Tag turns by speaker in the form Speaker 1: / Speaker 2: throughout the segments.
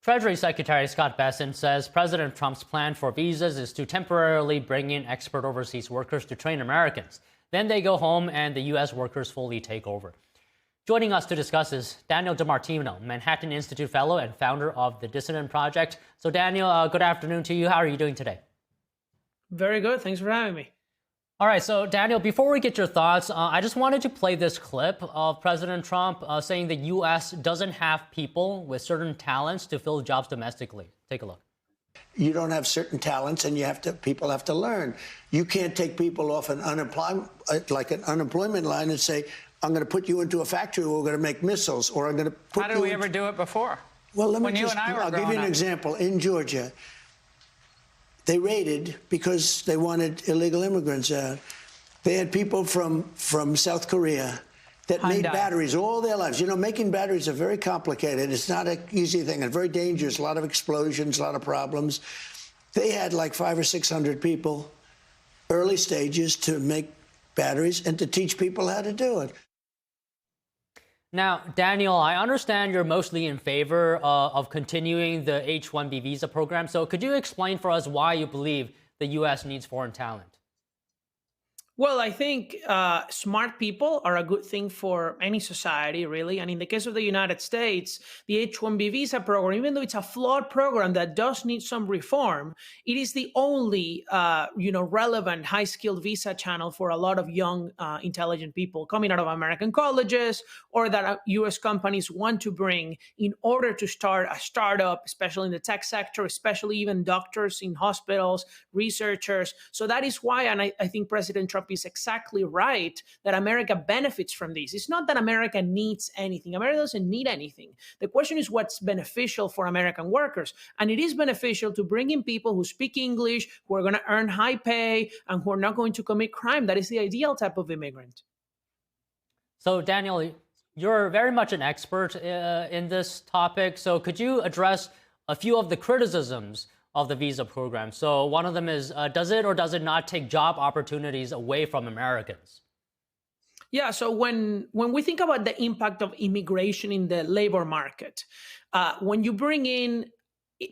Speaker 1: Treasury Secretary Scott Bessent says President Trump's plan for visas is to temporarily bring in expert overseas workers to train Americans. Then they go home and the U.S. workers fully take over. Joining us to discuss is Daniel DiMartino, Manhattan Institute Fellow and founder of the Dissident Project. So Daniel, good afternoon to you. How are you doing today?
Speaker 2: Very good. Thanks for having me.
Speaker 1: All right, so Daniel, before we get your thoughts, I just wanted to play this clip of President Trump saying the U.S. doesn't have people with certain talents to fill jobs domestically. Take a look.
Speaker 3: You don't have certain talents, and people have to learn. You can't take people off an unemployment line and say, I'm going to put you into a factory where we're going to make missiles, or I'm going to put you.
Speaker 4: How did we ever do it before?
Speaker 3: Well,
Speaker 4: I'll
Speaker 3: give you an example. In Georgia, they raided because they wanted illegal immigrants out. They had people from South Korea that made batteries all their lives. You know, making batteries are very complicated. It's not an easy thing and very dangerous. A lot of explosions, a lot of problems. They had like 500 or 600 people, early stages, to make batteries and to teach people how to do it.
Speaker 1: Now, Daniel, I understand you're mostly in favor of continuing the H1B visa program. So could you explain for us why you believe the U.S. needs foreign talent?
Speaker 2: Well, I think smart people are a good thing for any society, really. And in the case of the United States, the H-1B visa program, even though it's a flawed program that does need some reform, it is the only, relevant, high-skilled visa channel for a lot of young, intelligent people coming out of American colleges or that U.S. companies want to bring in order to start a startup, especially in the tech sector, especially even doctors in hospitals, researchers. So that is why, and I think President Trump is exactly right, that America benefits from this. It's not that America needs anything. America doesn't need anything. The question is what's beneficial for American workers. And it is beneficial to bring in people who speak English, who are going to earn high pay, and who are not going to commit crime. That is the ideal type of immigrant.
Speaker 1: So, Daniel, you're very much an expert in this topic. So could you address a few of the criticisms of the visa program? So one of them is, does it or does it not take job opportunities away from Americans?
Speaker 2: Yeah, so when we think about the impact of immigration in the labor market, when you bring in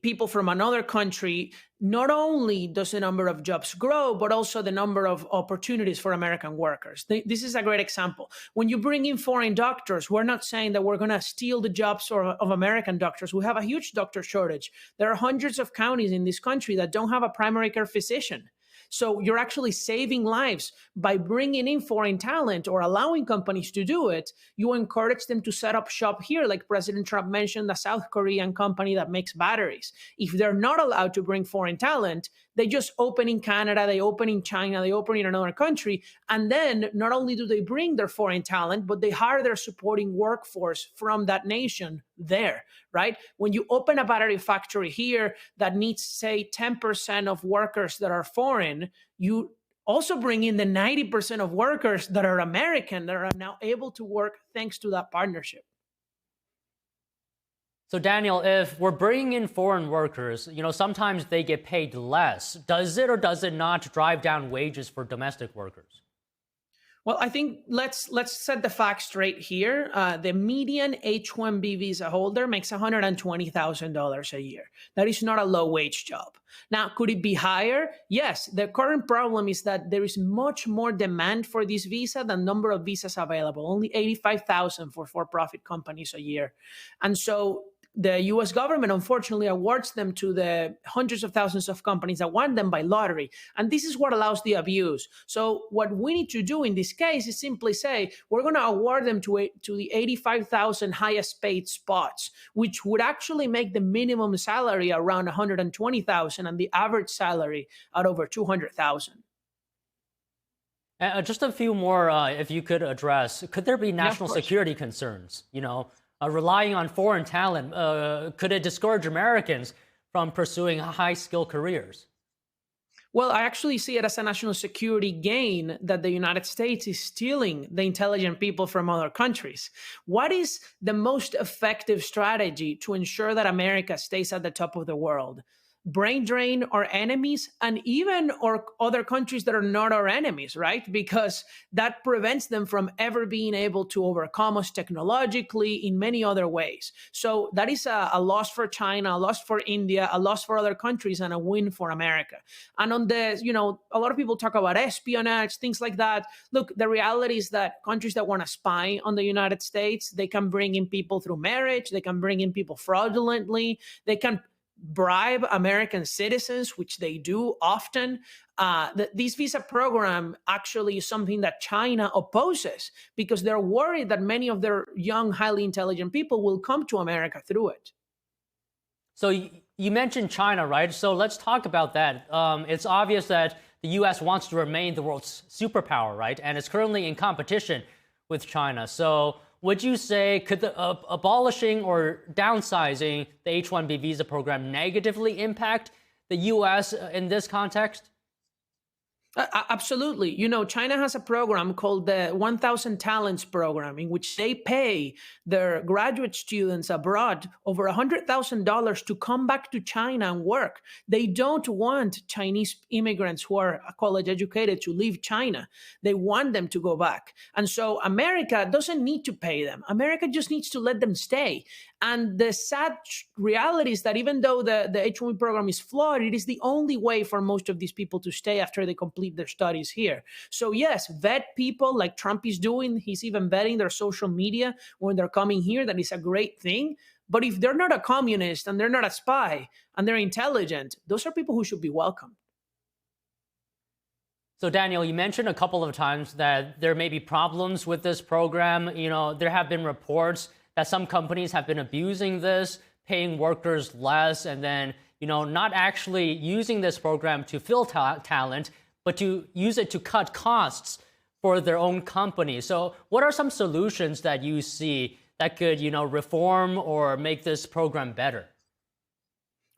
Speaker 2: people from another country, not only does the number of jobs grow, but also the number of opportunities for American workers. This is a great example. When you bring in foreign doctors, we're not saying that we're going to steal the jobs of American doctors. We have a huge doctor shortage. There are hundreds of counties in this country that don't have a primary care physician. So you're actually saving lives by bringing in foreign talent or allowing companies to do it. You encourage them to set up shop here, like President Trump mentioned, a South Korean company that makes batteries. If they're not allowed to bring foreign talent, they just open in Canada, they open in China, they open in another country. And then not only do they bring their foreign talent, but they hire their supporting workforce from that nation there, right? When you open a battery factory here that needs, say, 10% of workers that are foreign, you also bring in the 90% of workers that are American that are now able to work thanks to that partnership.
Speaker 1: So Daniel, if we're bringing in foreign workers, sometimes they get paid less. Does it or does it not drive down wages for domestic workers?
Speaker 2: Well, I think let's set the facts straight here. The median H-1B visa holder makes $120,000 a year. That is not a low-wage job. Now, could it be higher? Yes. The current problem is that there is much more demand for this visa than number of visas available. Only 85,000 for-profit companies a year. And so the U.S. government, unfortunately, awards them to the hundreds of thousands of companies that want them by lottery. And this is what allows the abuse. So what we need to do in this case is simply say, we're going to award them to the 85,000 highest paid spots, which would actually make the minimum salary around 120,000 and the average salary at over 200,000.
Speaker 1: Just a few more, if you could address, could there be national security concerns? Relying on foreign talent, could it discourage Americans from pursuing high-skilled careers?
Speaker 2: Well, I actually see it as a national security gain that the United States is stealing the intelligent people from other countries. What is the most effective strategy to ensure that America stays at the top of the world? brain drain our enemies and even our other countries that are not our enemies, right? Because that prevents them from ever being able to overcome us technologically in many other ways. So that is a loss for China, a loss for India, a loss for other countries, and a win for America. And on the, a lot of people talk about espionage, things like that. Look, the reality is that countries that want to spy on the United States, they can bring in people through marriage, they can bring in people fraudulently, they can bribe American citizens, which they do often. This visa program actually is something that China opposes because they're worried that many of their young, highly intelligent people will come to America through it.
Speaker 1: So you mentioned China, right? So let's talk about that. It's obvious that the U.S. wants to remain the world's superpower, right? And it's currently in competition with China. So would you say could abolishing or downsizing the H1B visa program negatively impact the U.S. in this context?
Speaker 2: Absolutely. China has a program called the 1,000 Talents Program, in which they pay their graduate students abroad over $100,000 to come back to China and work. They don't want Chinese immigrants who are college educated to leave China. They want them to go back. And so America doesn't need to pay them. America just needs to let them stay. And the sad reality is that even though the H1B program is flawed, it is the only way for most of these people to stay after they complete their studies here. So yes, vet people like Trump is doing. He's even vetting their social media when they're coming here. That is a great thing. But if they're not a communist and they're not a spy and they're intelligent, those are people who should be welcomed.
Speaker 1: So Daniel, you mentioned a couple of times that there may be problems with this program. There have been reports that some companies have been abusing this, paying workers less, and then, not actually using this program to fill talent, but to use it to cut costs for their own company. So what are some solutions that you see that could, reform or make this program better?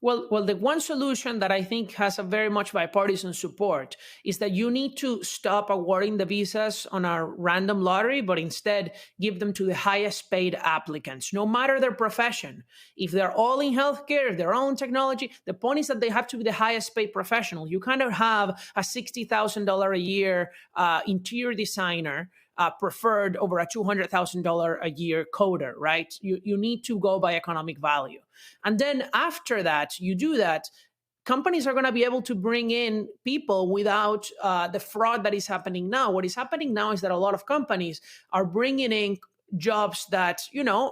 Speaker 2: Well, the one solution that I think has a very much bipartisan support is that you need to stop awarding the visas on a random lottery, but instead give them to the highest paid applicants, no matter their profession. If they're all in healthcare, if they're all in technology, the point is that they have to be the highest paid professional. You kind of have a $60,000 a year interior designer preferred over a $200,000 a year coder, right? You need to go by economic value. And then after that, you do that, companies are going to be able to bring in people without the fraud that is happening now. What is happening now is that a lot of companies are bringing in jobs that,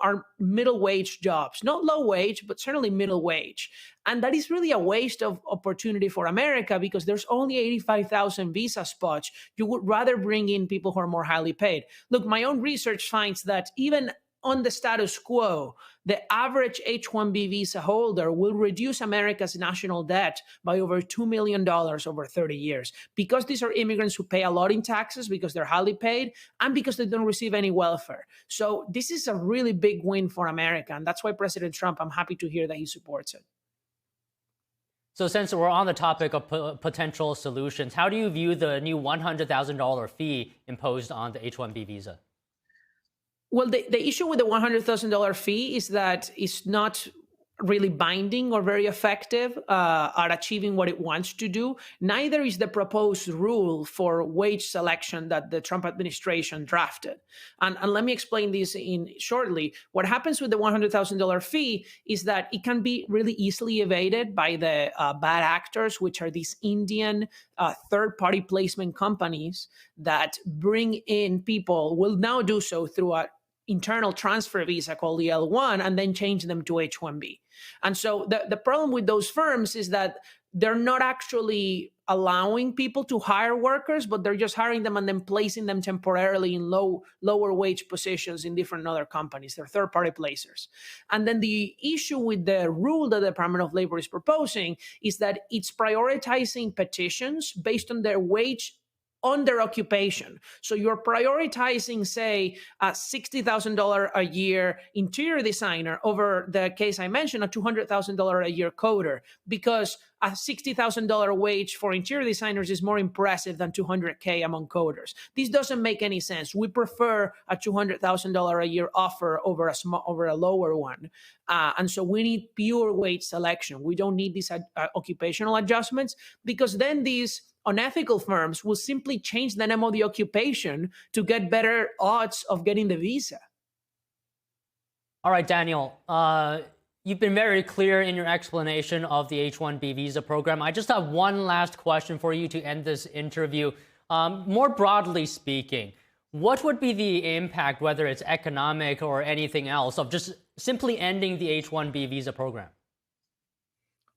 Speaker 2: are middle wage jobs, not low wage, but certainly middle wage. And that is really a waste of opportunity for America because there's only 85,000 visa spots. You would rather bring in people who are more highly paid. Look, my own research finds that even on the status quo, the average H1B visa holder will reduce America's national debt by over $2 million over 30 years because these are immigrants who pay a lot in taxes because they're highly paid and because they don't receive any welfare. So this is a really big win for America. And that's why President Trump, I'm happy to hear that he supports it.
Speaker 1: So since we're on the topic of potential solutions, how do you view the new $100,000 fee imposed on the H-1B visa?
Speaker 2: Well, the issue with the $100,000 fee is that it's not really binding or very effective at achieving what it wants to do. Neither is the proposed rule for wage selection that the Trump administration drafted. And let me explain this shortly. What happens with the $100,000 fee is that it can be really easily evaded by the bad actors, which are these Indian third-party placement companies that bring in people, will now do so through a internal transfer visa called the L1 and then change them to H1B. And so the problem with those firms is that they're not actually allowing people to hire workers, but they're just hiring them and then placing them temporarily in lower wage positions in different other companies. They're third-party placers. And then the issue with the rule that the Department of Labor is proposing is that it's prioritizing petitions based on their wage on their occupation. So you're prioritizing, say, a $60,000 a year interior designer over the case I mentioned, a $200,000 a year coder, because a $60,000 wage for interior designers is more impressive than $200K among coders. This doesn't make any sense. We prefer a $200,000 a year offer over a lower one. And so we need pure wage selection. We don't need these occupational adjustments, because then these unethical firms will simply change the name of the occupation to get better odds of getting the visa.
Speaker 1: All right, Daniel, you've been very clear in your explanation of the H1B visa program. I just have one last question for you to end this interview. More broadly speaking, what would be the impact, whether it's economic or anything else, of just simply ending the H1B visa program?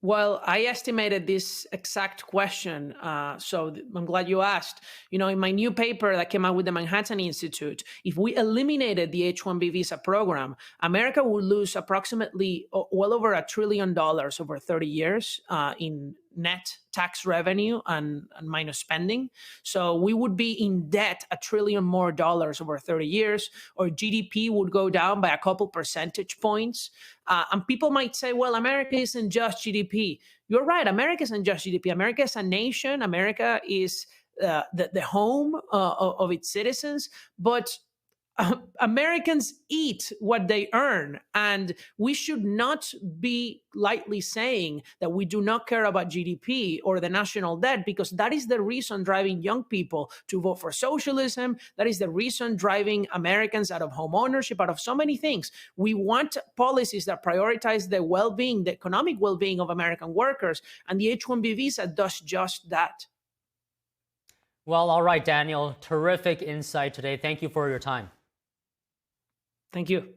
Speaker 2: Well, I estimated this exact question, so I'm glad you asked. You know, in my new paper that came out with the Manhattan Institute, if we eliminated the H-1B visa program, America would lose approximately well over $1 trillion over 30 years in net tax revenue and minus spending. So we would be in debt $1 trillion more over 30 years, or GDP would go down by a couple percentage points. And people might say, well, America isn't just GDP. You're right. America isn't just GDP. America is a nation. America is the home of its citizens. But Americans eat what they earn, and we should not be lightly saying that we do not care about GDP or the national debt, because that is the reason driving young people to vote for socialism. That is the reason driving Americans out of home ownership, out of so many things. We want policies that prioritize the well-being, the economic well-being of American workers, and the H-1B visa does just that.
Speaker 1: Well, all right, Daniel, terrific insight today. Thank you for your time.
Speaker 2: Thank you.